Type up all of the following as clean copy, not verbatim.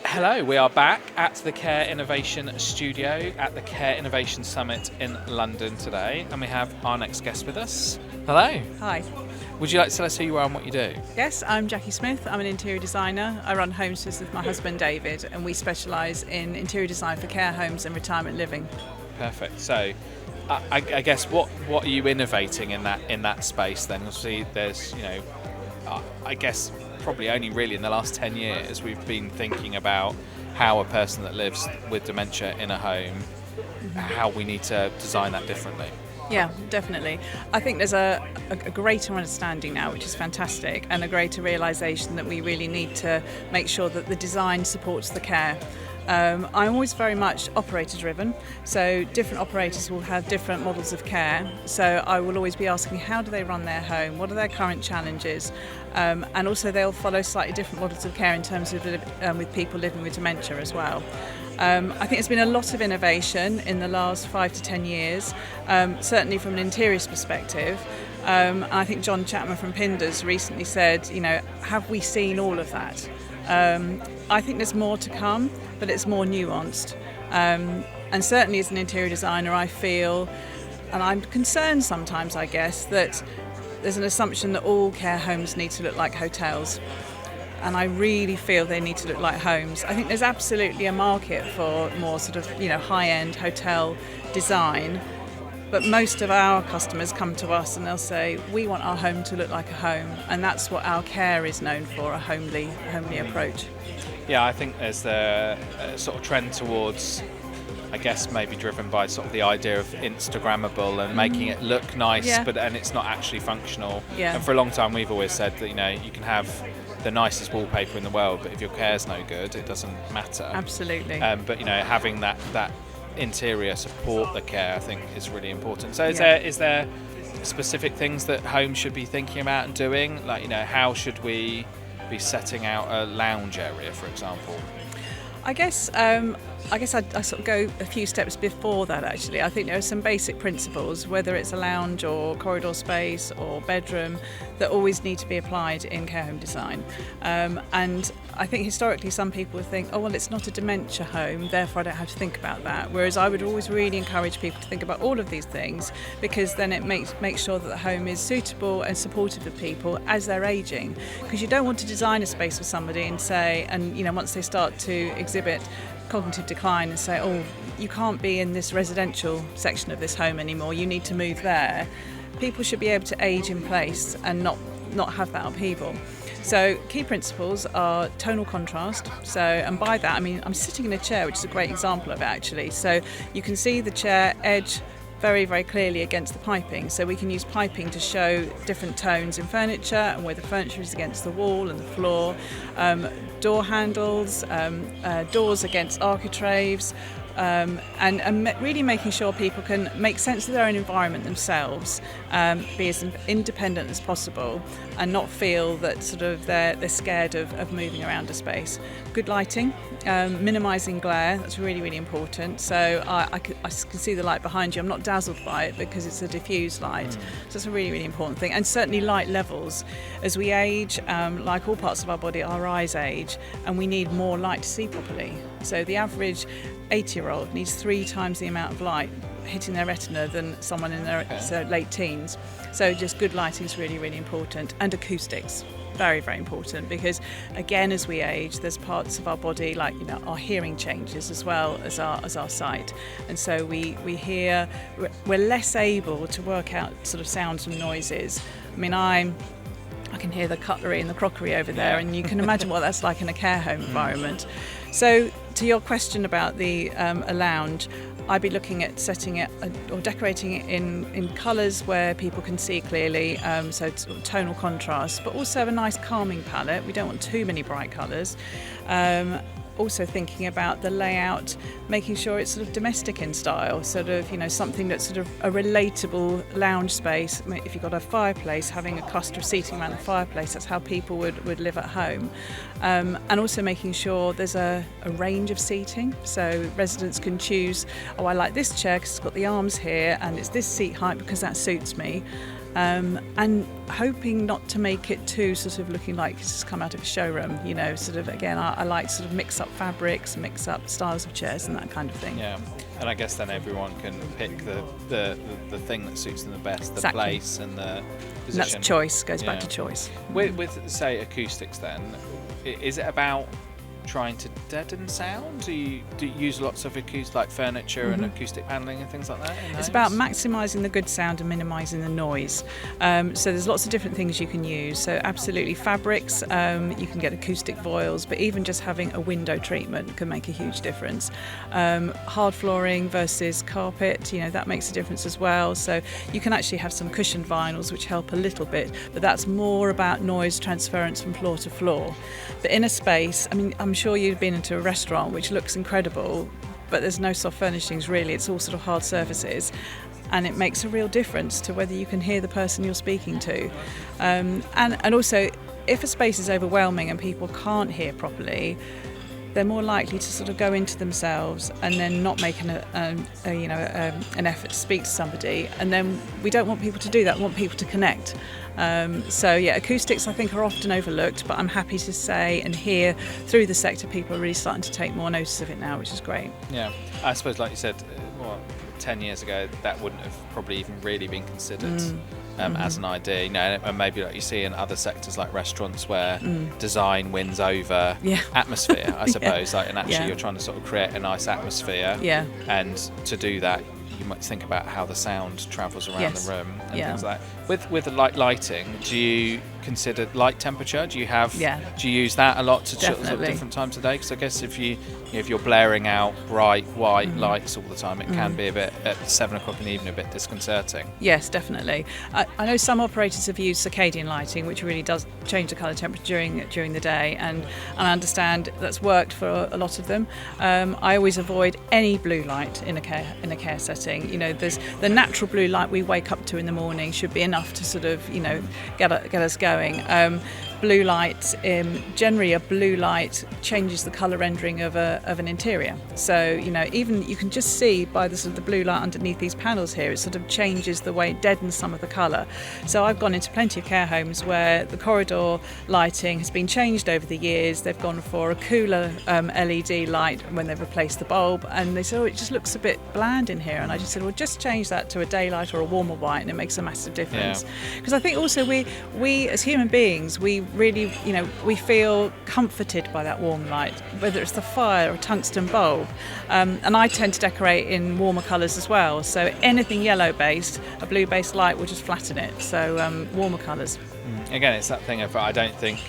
Hello, we are back at the Care Innovation Studio at the Care Innovation Summit in London today, and we have our next guest with us. Hello. Hi. Would you like to tell us who you are and what you do? Yes, I'm Jacqui Smith. I'm an interior designer. I run Homespace with my husband David, and we specialise in interior design for care homes and retirement living. Perfect. So, I guess what are you innovating in that space then? Obviously, there's I guess probably only really in the last 10 years we've been thinking about how a person that lives with dementia in a home, how we need to design that differently. Yeah, definitely. I think there's a greater understanding now, which is fantastic, and a greater realisation that we really need to make sure that the design supports the care. I'm always very much operator driven, so different operators will have different models of care. So I will always be asking, how do they run their home? What are their current challenges? And also they'll follow slightly different models of care in terms of with people living with dementia as well. I think there's been a lot of innovation in the last 5 to 10 years, certainly from an interiors perspective. I think John Chapman from Pinders recently said, have we seen all of that? I think there's more to come, but it's more nuanced. And certainly as an interior designer, I feel, and I'm concerned sometimes, I guess, that there's an assumption that all care homes need to look like hotels. And I really feel they need to look like homes. I think there's absolutely a market for more sort of, high-end hotel design. But most of our customers come to us and they'll say, we want our home to look like a home. And that's what our care is known for, a homely approach. Yeah, I think there's a sort of trend towards, I guess, maybe driven by sort of the idea of Instagrammable and making it look nice, and it's not actually functional. Yeah. And for a long time, we've always said that, you can have the nicest wallpaper in the world, but if your care's no good, it doesn't matter. Absolutely. But, having that interior support the care, I think, is really important. So is there specific things that homes should be thinking about and doing? Like, how should we be setting out a lounge area, for example? I guess I sort of go a few steps before that, actually. I think there are some basic principles, whether it's a lounge or corridor space or bedroom, that always need to be applied in care home design. And I think historically some people would think, oh, well, it's not a dementia home, therefore I don't have to think about that. Whereas I would always really encourage people to think about all of these things, because then it makes sure that the home is suitable and supportive of people as they're ageing. Because you don't want to design a space for somebody and say, once they start to exhibit cognitive decline and say, oh, you can't be in this residential section of this home anymore, you need to move there. People should be able to age in place and not have that upheaval. So key principles are tonal contrast. So, and by that I mean I'm sitting in a chair, which is a great example of it, actually. So you can see the chair edge very, very clearly against the piping. So we can use piping to show different tones in furniture and where the furniture is against the wall and the floor. Door handles, doors against architraves, and really making sure people can make sense of their own environment themselves, be as independent as possible, and not feel that sort of they're scared of moving around a space. Good lighting, minimising glare, that's really, really important. So I can see the light behind you. I'm not dazzled by it because it's a diffused light. So that's a really, really important thing. And certainly light levels. As we age, like all parts of our body, our eyes age, and we need more light to see properly. So the average 80-year-old needs 3 times the amount of light hitting their retina than someone in their late teens. So just good lighting is really, really important. And acoustics, very, very important, because again, as we age, there's parts of our body, like our hearing changes as well as our sight, and so we're less able to work out sort of sounds and noises. I mean, I can hear the cutlery and the crockery over there, and you can imagine what that's like in a care home environment. So to your question about a lounge, I'd be looking at setting it or decorating it in colours where people can see clearly, so sort of tonal contrast, but also a nice calming palette. We don't want too many bright colours. Also thinking about the layout, making sure it's sort of domestic in style, sort of, something that's sort of a relatable lounge space. I mean, if you've got a fireplace, having a cluster of seating around the fireplace, that's how people would live at home. And also making sure there's a range of seating, so residents can choose, oh, I like this chair because it's got the arms here and it's this seat height because that suits me. and hoping not to make it too sort of looking like it's just come out of a showroom, you know, sort of, again, I like to sort of mix up fabrics, mix up styles of chairs and that kind of thing. Yeah, and I guess then everyone can pick the thing that suits them the best, the Exactly. place and the position. And that's choice, goes back Yeah. to choice. With say acoustics then, is it about trying to deaden sound? Do you use lots of like furniture and acoustic paneling and things like that in It's homes? about maximising the good sound and minimising the noise. So there's lots of different things you can use. So absolutely fabrics, you can get acoustic voiles, but even just having a window treatment can make a huge difference. Hard flooring versus carpet, you know, that makes a difference as well. So you can actually have some cushioned vinyls which help a little bit, but that's more about noise transference from floor to floor. But in a space, I mean, I'm sure you've been into a restaurant which looks incredible, but there's no soft furnishings really, it's all sort of hard surfaces, and it makes a real difference to whether you can hear the person you're speaking to. And also, if a space is overwhelming and people can't hear properly, they're more likely to sort of go into themselves and then not make an effort to speak to somebody. And then we don't want people to do that. We want people to connect. So yeah, acoustics I think are often overlooked, but I'm happy to say and hear through the sector people are really starting to take more notice of it now, which is great. Yeah, I suppose like you said, 10 years ago that wouldn't have probably even really been considered as an idea, you know, and maybe like you see in other sectors like restaurants where design wins over atmosphere, I suppose, like, and actually you're trying to sort of create a nice atmosphere, and to do that you might think about how the sound travels around the room and things like that. With the lighting, do you consider light temperature? Do you use that a lot to sort of different times of day? Because I guess if you're blaring out bright white lights all the time, it can be a bit at 7 o'clock in the evening a bit disconcerting. Yes, definitely. I know some operators have used circadian lighting, which really does change the colour temperature during the day, and I understand that's worked for a lot of them. I always avoid any blue light in a care setting. You know, there's the natural blue light we wake up to in the morning should be enough to sort of, you know, get us going. Blue light, generally a blue light changes the colour rendering of an interior. So, you know, even you can just see by the sort of the blue light underneath these panels here, it sort of changes the way it deadens some of the colour. So I've gone into plenty of care homes where the corridor lighting has been changed over the years. They've gone for a cooler LED light when they've replaced the bulb, and they said, oh, it just looks a bit bland in here. And I just said, well, just change that to a daylight or a warmer white, and it makes a massive difference. Because I think also we as human beings, we really, you know, we feel comforted by that warm light, whether it's the fire or tungsten bulb. And I tend to decorate in warmer colours as well. So anything yellow based, a blue based light will just flatten it. So warmer colours. Again, it's that thing of I don't think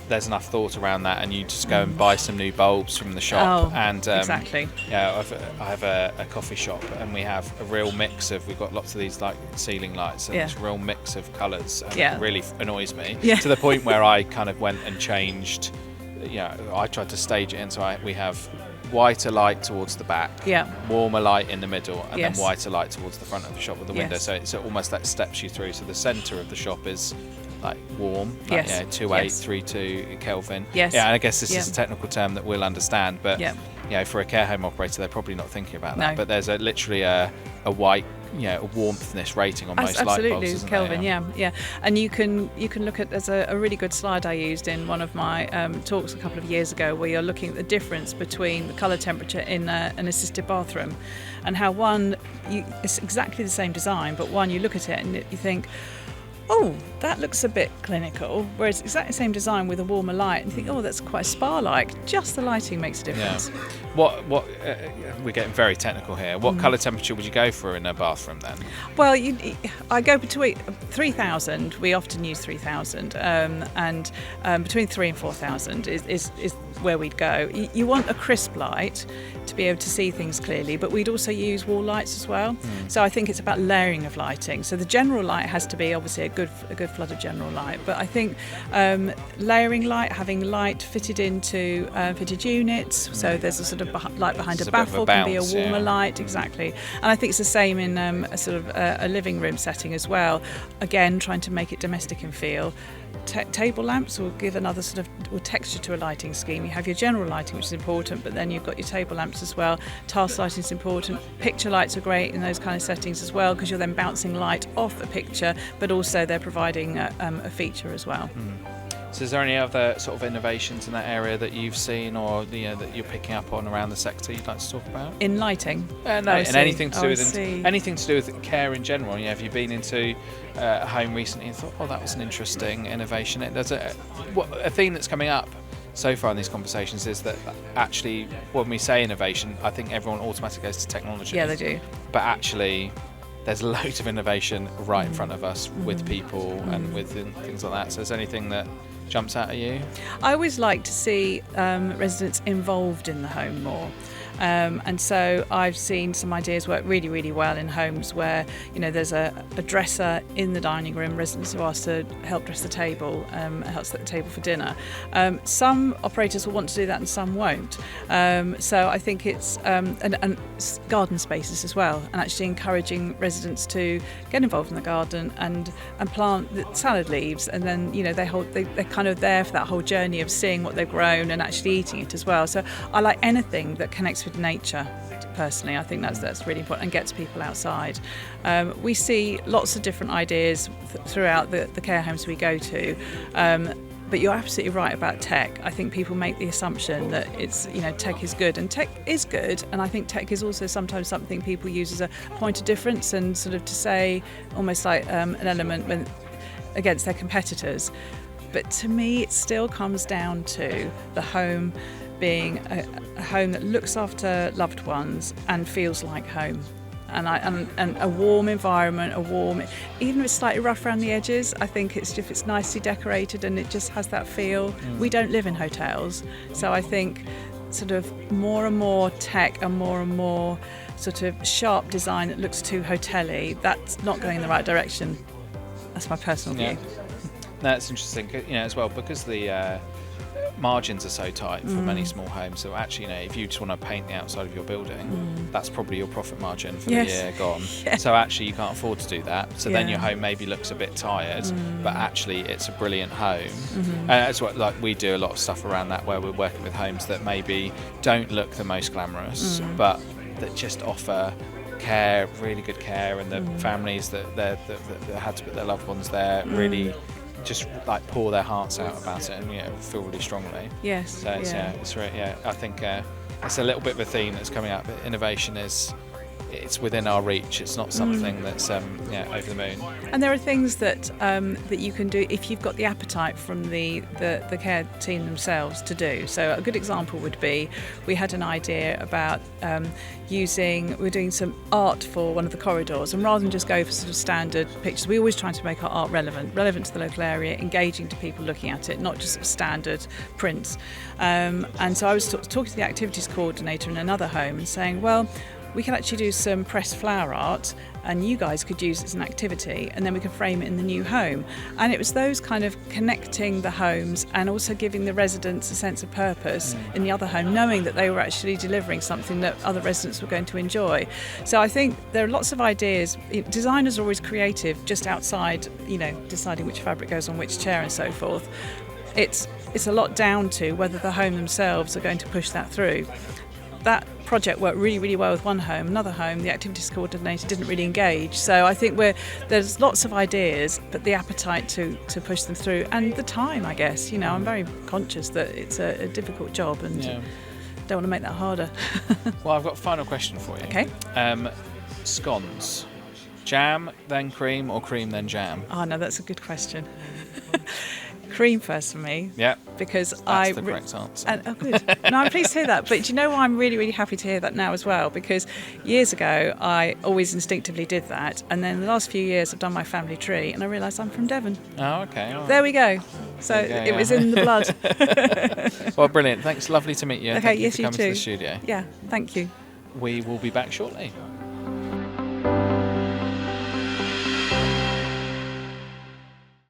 there's enough thought around that, and you just go and buy some new bulbs from the shop. Exactly. Yeah, I have a coffee shop, and we have a real mix of. We've got lots of these like ceiling lights, and it's a real mix of colours, and it really annoys me to the point where I kind of went and changed. You know, I tried to stage it in so we have whiter light towards the back, warmer light in the middle, and then whiter light towards the front of the shop with the window. So it's almost that steps you through. So the centre of the shop is like warm, like, 2832 Kelvin. Yeah, and I guess this is a technical term that we'll understand, but you know, for a care home operator, they're probably not thinking about that. But there's literally a white, you know, a warmthness rating on most light bulbs, isn't Kelvin, there? yeah. And you can look at, there's a really good slide I used in one of my talks a couple of years ago, where you're looking at the difference between the colour temperature in an assisted bathroom, and how it's exactly the same design, but one you look at it and you think, oh, that looks a bit clinical, whereas exactly the same design with a warmer light, and you think, oh, that's quite spa-like. Just the lighting makes a difference. What we're getting very technical here. What colour temperature would you go for in a bathroom then? Well, I go between 3,000. We often use 3,000, and between 3 and 4,000 is where we'd go. You want a crisp light to be able to see things clearly, but we'd also use wall lights as well. So I think it's about layering of lighting. So the general light has to be obviously a good flood of general light, but I think layering light, having light fitted into fitted units, so there's a sort of light behind a baffle, can be a warmer light, exactly. And I think it's the same in a sort of a living room setting as well. Again, trying to make it domestic in feel. table lamps will give another sort of texture to a lighting scheme. You have your general lighting, which is important, but then you've got your table lamps as well. Task lighting is important. Picture lights are great in those kind of settings as well, because you're then bouncing light off a picture, but also they're providing a feature as well. So is there any other sort of innovations in that area that you've seen, or that you're picking up on around the sector you'd like to talk about? In lighting? No, and anything to do with care in general. Have you been into a home recently and thought, that was an interesting innovation? There's a theme that's coming up so far in these conversations is that actually when we say innovation, I think everyone automatically goes to technology. Yeah, they do. But actually there's loads of innovation right in front of us with people and with things like that. So is there anything that jumps out at you? I always like to see residents involved in the home more. And so I've seen some ideas work really, really well in homes where, there's a dresser in the dining room, residents who ask to help dress the table, help set the table for dinner. Some operators will want to do that and some won't. So I think it's and garden spaces as well, and actually encouraging residents to get involved in the garden and plant the salad leaves, and then they're kind of there for that whole journey of seeing what they've grown and actually eating it as well. So I like anything that connects with nature. Personally, I think that's really important and gets people outside. We see lots of different ideas throughout the care homes we go to. But you're absolutely right about tech. I think people make the assumption that it's, tech is good, and tech is good. And I think tech is also sometimes something people use as a point of difference and sort of to say almost like an element against their competitors. But to me, it still comes down to the home being a home that looks after loved ones and feels like home. And a warm environment, even if it's slightly rough around the edges, I think if it's nicely decorated and it just has that feel. We don't live in hotels, so I think sort of more and more tech and more sort of sharp design that looks too hotel-y, that's not going in the right direction. That's my personal view. No, it's interesting, as well, because the margins are so tight for many small homes. So actually, if you just want to paint the outside of your building, that's probably your profit margin for the year gone. Yeah. So actually, you can't afford to do that. So then your home maybe looks a bit tired, but actually, it's a brilliant home. And that's what we do a lot of stuff around that, where we're working with homes that maybe don't look the most glamorous, but that just offer care, really good care, and the families that had to put their loved ones there really just pour their hearts out about it and feel really strongly. Yes. So it's really, I think it's a little bit of a theme that's coming up. But innovation it's within our reach. It's not something that's over the moon. And there are things that you can do if you've got the appetite from the care team themselves to do. So a good example would be, we had an idea about we're doing some art for one of the corridors, and rather than just go for sort of standard pictures, we're always trying to make our art relevant to the local area, engaging to people looking at it, not just standard prints. And so I was talking to the activities coordinator in another home and saying, well, we can actually do some pressed flower art and you guys could use it as an activity, and then we could frame it in the new home. And it was those kind of connecting the homes and also giving the residents a sense of purpose in the other home, knowing that they were actually delivering something that other residents were going to enjoy. So I think there are lots of ideas. Designers are always creative just outside, deciding which fabric goes on which chair and so forth. It's a lot down to whether the home themselves are going to push that through. That project worked really, really well with one home. Another home, the activities coordinator didn't really engage. So I think there's lots of ideas, but the appetite to push them through, and the time, I guess. I'm very conscious that it's a difficult job, and don't want to make that harder. Well, I've got a final question for you. Okay. Scones. Jam, then cream, or cream, then jam? Oh, no, that's a good question. Cream first for me. Yeah. Because that's the correct answer. Oh, good. No, I'm pleased to hear that. But do you know why I'm really, really happy to hear that now as well? Because years ago, I always instinctively did that. And then the last few years, I've done my family tree, and I realised I'm from Devon. Oh, okay. Right. There we go. So it was in the blood. Well, brilliant. Thanks. Lovely to meet you. Okay, Thank you yes, for you coming too. to the studio. Yeah, thank you. We will be back shortly.